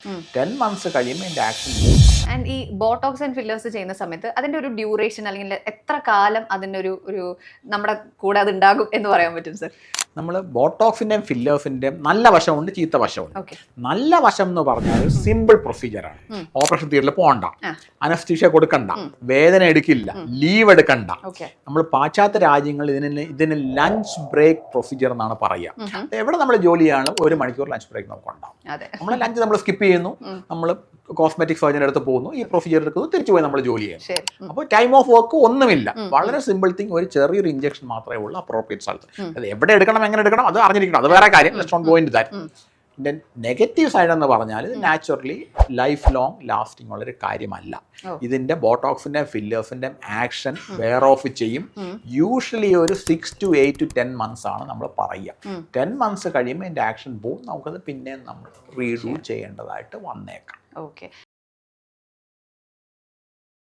10 months കഴിയുമ്പോൾ ഇതിൻ്റെ action and ഈ ബോട്ടോക്സ് ആൻഡ് ഫില്ലേഴ്സ് ചെയ്യുന്ന സമയത്ത് അതിന്റെ ഒരു ഡ്യൂറേഷൻ അല്ലെങ്കിൽ എത്ര കാലം അതിന്റെ ഒരു നമ്മുടെ കൂടെ അത് ഉണ്ടാകും എന്ന് പറയാൻ പറ്റും സർ? നമ്മൾ ബോട്ടോക്സിൻ്റെയും ഫില്ലേഴ്സിൻ്റെയും നല്ല വശമുണ്ട്, ചീത്ത വശമുണ്ട്. ഓക്കെ. നല്ല വശം എന്ന് പറഞ്ഞാൽ സിമ്പിൾ പ്രൊസീജിയറാണ്. ഓപ്പറേഷൻ തിയേറ്ററിൽ പോകണ്ട, അനസ്തീഷ്യ കൊടുക്കണ്ട, വേദന എടുക്കില്ല, ലീവ് എടുക്കണ്ട. നമ്മൾ പാശ്ചാത്യ രാജ്യങ്ങളിൽ ഇതിന് ലഞ്ച് ബ്രേക്ക് പ്രൊസീജിയർ എന്നാണ് പറയുക. എവിടെ നമ്മൾ ജോലി ചെയ്യണം 1 മണിക്കൂർ ലഞ്ച് ബ്രേക്ക് നമുക്ക് ഉണ്ടാവും. നമ്മൾ ലഞ്ച് നമ്മൾ സ്കിപ്പ് ചെയ്യുന്നു, നമ്മൾ കോസ്മെറ്റിക് സർജൻ അടുത്ത് പോകുന്നു, ഈ പ്രൊസീജിയർ എടുക്കുന്നു, തിരിച്ചു പോയി നമ്മൾ ജോലി ചെയ്യുന്നു. അപ്പോൾ ടൈം ഓഫ് വർക്ക് ഒന്നുമില്ല, വളരെ സിമ്പിൾ തിങ്. ഒരു ചെറിയൊരു ഇഞ്ചക്ഷൻ മാത്രമേ ഉള്ളൂ അപ്രോപ്രിയേറ്റ് സ്ഥലത്ത്. അത് എവിടെ എടുക്കണം, എങ്ങനെ എടുക്കണം, അത് അറിഞ്ഞിരിക്കണം, അത് വേറെ കാര്യം. Let's not go into that. ഇതിൻ്റെ നെഗറ്റീവ് സൈഡ് എന്ന് പറഞ്ഞാൽ ഇത് നാച്ചുറലി ലൈഫ് ലോങ് ലാസ്റ്റിംഗ് ഉള്ളൊരു കാര്യമല്ല. ഇതിൻ്റെ ബോട്ടോക്സിൻ്റെ ഫില്ലേഴ്സിൻ്റെ ആക്ഷൻ വെയർ ഓഫ് ചെയ്യും. യൂഷ്വലി ഒരു 6 to 8 to 10 months ആണ് നമ്മൾ പറയുക. 10 months കഴിയുമ്പോൾ ഇതിൻ്റെ ആക്ഷൻ പോവും, നമുക്കത് പിന്നെ നമ്മൾ റീഡൂ ചെയ്യേണ്ടതായിട്ട് വന്നേക്കാം. ഓക്കെ.